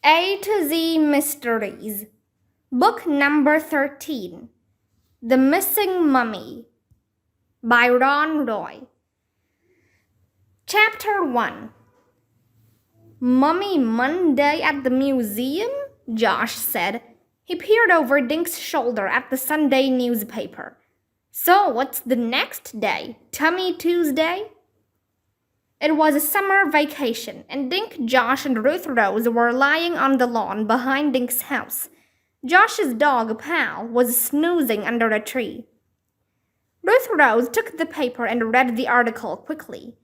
A to Z Mysteries, Book Number 13, The Missing Mummy, by Ron Roy. Chapter 1. Mummy Monday at the museum? Josh said. He peered over Dink's shoulder at the Sunday newspaper. So, what's the next day? Tummy Tuesday? It was a summer vacation, and Dink, Josh, and Ruth Rose were lying on the lawn behind Dink's house. Josh's dog, Pal, was snoozing under a tree. Ruth Rose took the paper and read the article quickly.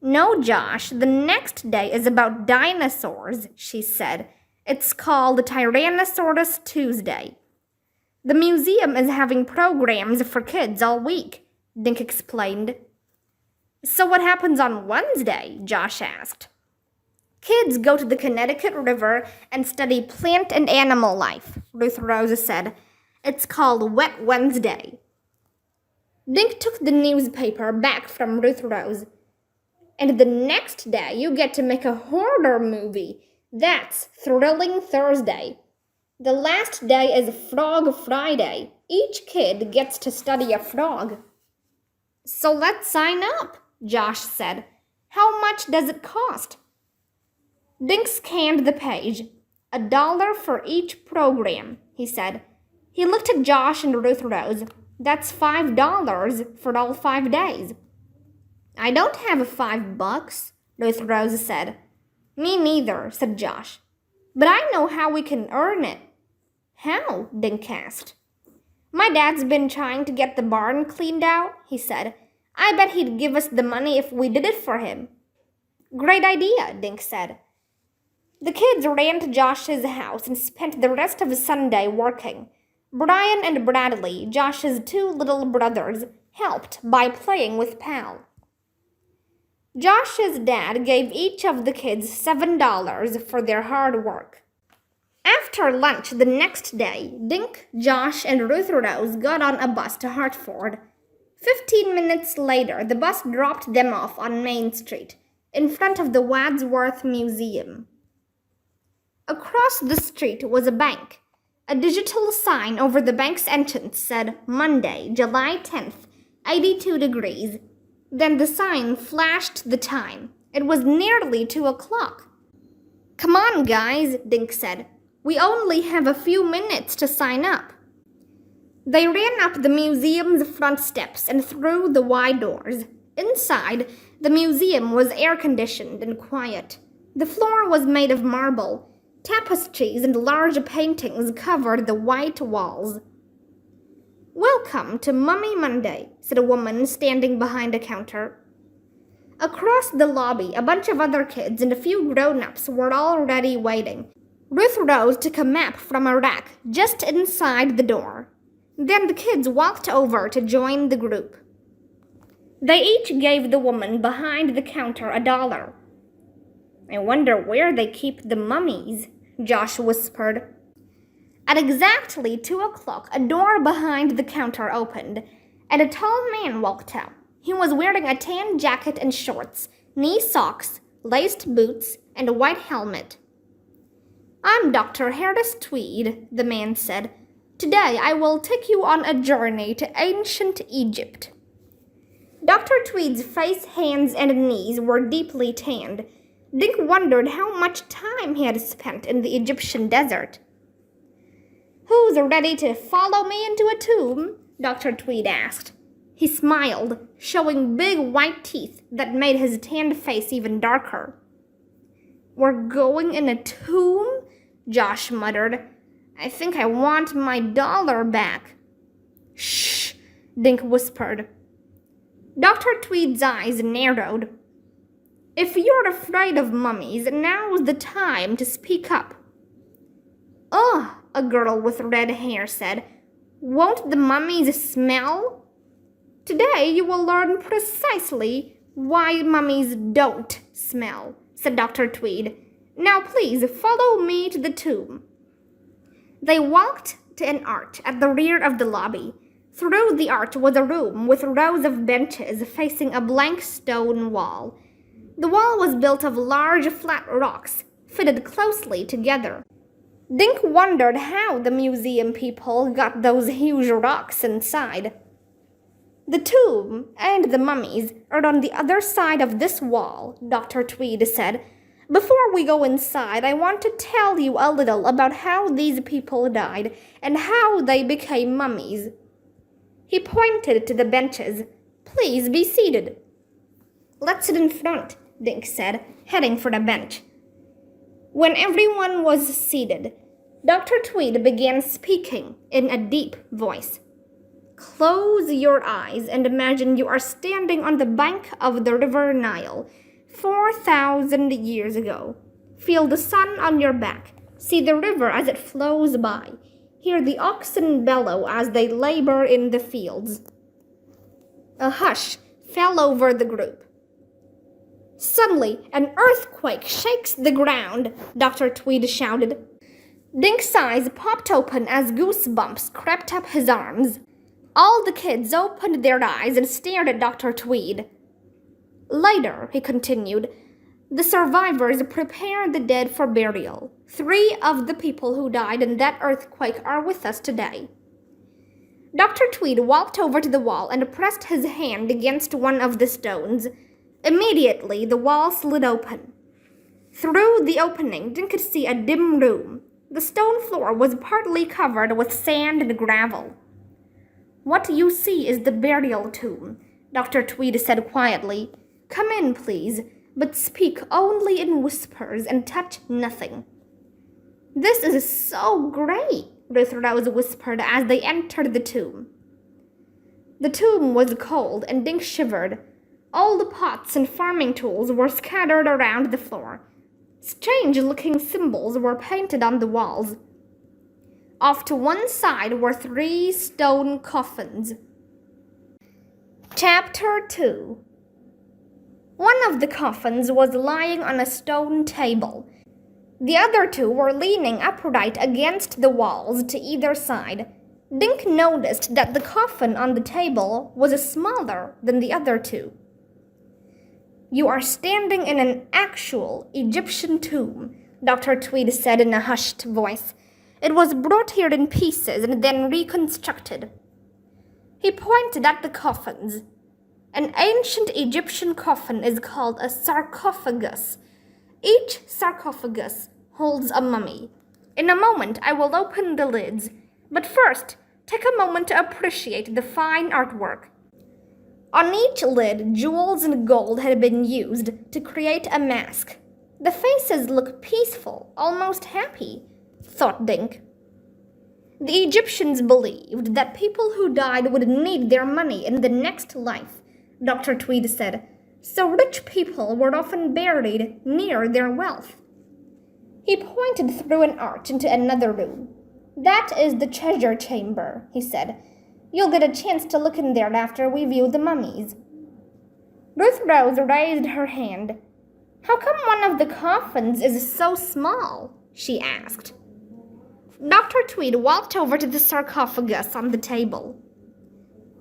No, Josh, the next day is about dinosaurs, she said. It's called Tyrannosaurus Tuesday. The museum is having programs for kids all week, Dink explained. So what happens on Wednesday? Josh asked. Kids go to the Connecticut River and study plant and animal life, Ruth Rose said. It's called Wet Wednesday. Dink took the newspaper back from Ruth Rose. And the next day you get to make a horror movie. That's Thrilling Thursday. The last day is Frog Friday. Each kid gets to study a frog. So let's sign up, Josh said. How much does it cost? Dink scanned the page. $1 for each program, he said. He looked at Josh and Ruth Rose. That's $5 for all 5 days. I don't have $5, Ruth Rose said. Me neither, said Josh. But I know how we can earn it. How? Dink asked. My dad's been trying to get the barn cleaned out, he said. I bet he'd give us the money if we did it for him. Great idea, Dink said. The kids ran to Josh's house and spent the rest of Sunday working. Brian and Bradley, Josh's 2 little brothers, helped by playing with Pal. Josh's dad gave each of the kids $7 for their hard work. After lunch the next day, Dink, Josh, and Ruth Rose got on a bus to Hartford. 15 minutes later, the bus dropped them off on Main Street, in front of the Wadsworth Museum. Across the street was a bank. A digital sign over the bank's entrance said, Monday, July 10th, 82 degrees. Then the sign flashed the time. It was nearly 2 o'clock. Come on, guys, Dink said. We only have a few minutes to sign up. They ran up the museum's front steps and through the wide doors. Inside, the museum was air-conditioned and quiet. The floor was made of marble. Tapestries and large paintings covered the white walls. Welcome to Mummy Monday, said a woman standing behind a counter. Across the lobby, a bunch of other kids and a few grown-ups were already waiting. Ruth Rose took a map from a rack just inside the door. Then the kids walked over to join the group. They each gave the woman behind the counter $1. I wonder where they keep the mummies, Josh whispered. At exactly 2 o'clock, a door behind the counter opened, and a tall man walked out. He was wearing a tan jacket and shorts, knee socks, laced boots, and a white helmet. I'm Dr. Harris Tweed, the man said. Today I will take you on a journey to ancient Egypt. Dr. Tweed's face, hands, and knees were deeply tanned. Dink wondered how much time he had spent in the Egyptian desert. Who's ready to follow me into a tomb? Dr. Tweed asked. He smiled, showing big white teeth that made his tanned face even darker. We're going in a tomb? Josh muttered. I think I want my $1 back. Shh, Dink whispered. Dr. Tweed's eyes narrowed. If you're afraid of mummies, now's the time to speak up. Ugh, a girl with red hair said. Won't the mummies smell? Today you will learn precisely why mummies don't smell, said Dr. Tweed. Now please follow me to the tomb. They walked to an arch at the rear of the lobby. Through the arch was a room with rows of benches facing a blank stone wall. The wall was built of large flat rocks fitted closely together. Dink wondered how the museum people got those huge rocks inside. The tomb and the mummies are on the other side of this wall, Dr. Tweed said. Before we go inside, I want to tell you a little about how these people died and how they became mummies. He pointed to the benches. Please be seated. Let's sit in front, Dink said, heading for the bench. When everyone was seated, Dr. Tweed began speaking in a deep voice. Close your eyes and imagine you are standing on the bank of the river Nile 4,000 years ago. Feel the sun on your back. See the river as it flows by. Hear the oxen bellow as they labor in the fields. A hush fell over the group. Suddenly, an earthquake shakes the ground, Dr. Tweed shouted. Dink's eyes popped open as goosebumps crept up his arms. All the kids opened their eyes and stared at Dr. Tweed. Later, he continued, the survivors prepared the dead for burial. 3 of the people who died in that earthquake are with us today. Dr. Tweed walked over to the wall and pressed his hand against one of the stones. Immediately, the wall slid open. Through the opening, Dink could see a dim room. The stone floor was partly covered with sand and gravel. What you see is the burial tomb, Dr. Tweed said quietly. Come in, please, but speak only in whispers and touch nothing. This is so great, Ruth Rose whispered as they entered the tomb. The tomb was cold and Dink shivered. All the pots and farming tools were scattered around the floor. Strange-looking symbols were painted on the walls. Off to one side were 3 stone coffins. Chapter 2. One of the coffins was lying on a stone table. The other 2 were leaning upright against the walls to either side. Dink noticed that the coffin on the table was smaller than the other 2. You are standing in an actual Egyptian tomb, Dr. Tweed said in a hushed voice. It was brought here in pieces and then reconstructed. He pointed at the coffins. An ancient Egyptian coffin is called a sarcophagus. Each sarcophagus holds a mummy. In a moment, I will open the lids. But first, take a moment to appreciate the fine artwork. On each lid, jewels and gold had been used to create a mask. The faces look peaceful, almost happy, thought Dink. The Egyptians believed that people who died would need their money in the next life, Dr. Tweed said, so rich people were often buried near their wealth. He pointed through an arch into another room. That is the treasure chamber, he said. You'll get a chance to look in there after we view the mummies. Ruth Rose raised her hand. How come one of the coffins is so small? She asked. Dr. Tweed walked over to the sarcophagus on the table.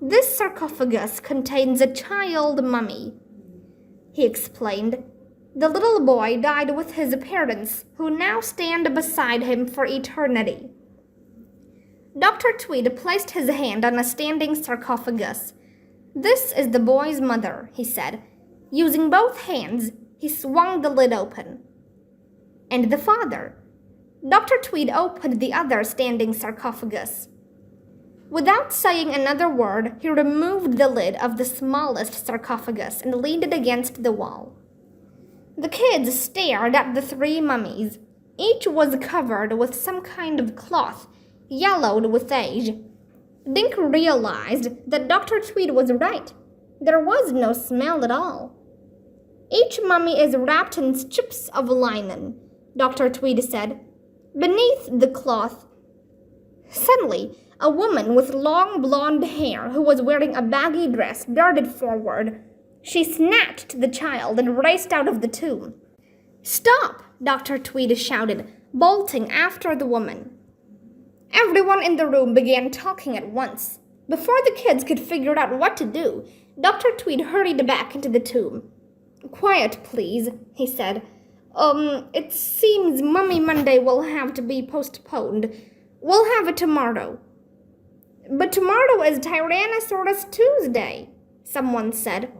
This sarcophagus contains a child mummy, he explained. The little boy died with his parents, who now stand beside him for eternity. Dr. Tweed placed his hand on a standing sarcophagus. This is the boy's mother, he said. Using both hands, he swung the lid open. And the father. Dr. Tweed opened the other standing sarcophagus. Without saying another word, he removed the lid of the smallest sarcophagus and leaned it against the wall. The kids stared at the 3 mummies. Each was covered with some kind of cloth, yellowed with age. Dink realized that Dr. Tweed was right. There was no smell at all. Each mummy is wrapped in strips of linen, Dr. Tweed said. Beneath the cloth. Suddenly, a woman with long blonde hair who was wearing a baggy dress darted forward. She snatched the child and raced out of the tomb. Stop! Dr. Tweed shouted, bolting after the woman. Everyone in the room began talking at once. Before the kids could figure out what to do, Dr. Tweed hurried back into the tomb. Quiet, please, he said. It seems Mummy Monday will have to be postponed. We'll have it tomorrow. But tomorrow is Tyrannosaurus Tuesday, someone said.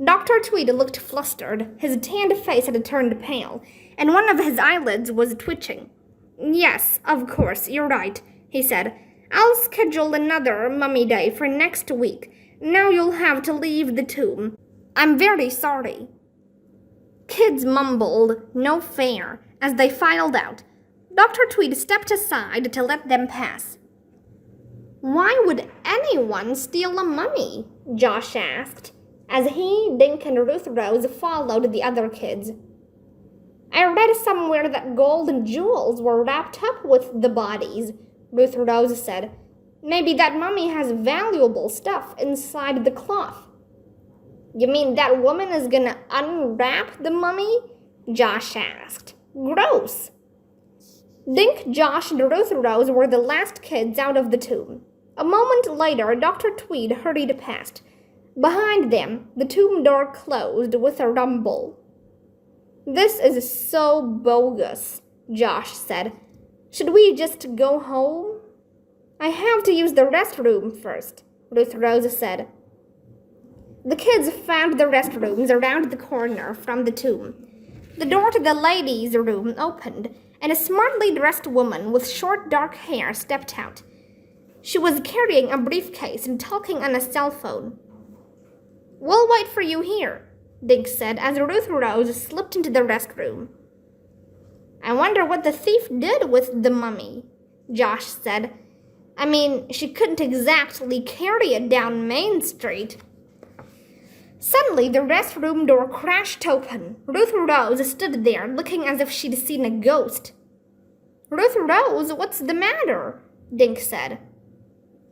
Dr. Tweed looked flustered. His tanned face had turned pale, and one of his eyelids was twitching. Yes, of course, you're right, he said. I'll schedule another Mummy Day for next week. Now you'll have to leave the tomb. I'm very sorry. Kids mumbled, "No fair," as they filed out. Dr. Tweed stepped aside to let them pass. Why would anyone steal a mummy? Josh asked, as he, Dink, and Ruth Rose followed the other kids. I read somewhere that gold and jewels were wrapped up with the bodies, Ruth Rose said. Maybe that mummy has valuable stuff inside the cloth. You mean that woman is gonna unwrap the mummy? Josh asked. Gross. Dink, Josh, and Ruth Rose were the last kids out of the tomb. A moment later, Dr. Tweed hurried past. Behind them, the tomb door closed with a rumble. This is so bogus, Josh said. Should we just go home? I have to use the restroom first, Ruth Rose said. The kids found the restrooms around the corner from the tomb. The door to the ladies' room opened, and a smartly dressed woman with short dark hair stepped out. She was carrying a briefcase and talking on a cell phone. We'll wait for you here, Dink said as Ruth Rose slipped into the restroom. I wonder what the thief did with the mummy, Josh said. I mean, she couldn't exactly carry it down Main Street. Suddenly, the restroom door crashed open. Ruth Rose stood there, looking as if she'd seen a ghost. Ruth Rose, what's the matter? Dink said.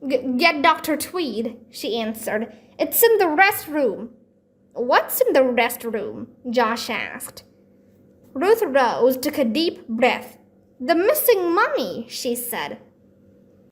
Get Dr. Tweed, she answered. It's in the restroom. What's in the restroom? Josh asked. Ruth Rose took a deep breath. The missing mummy, she said.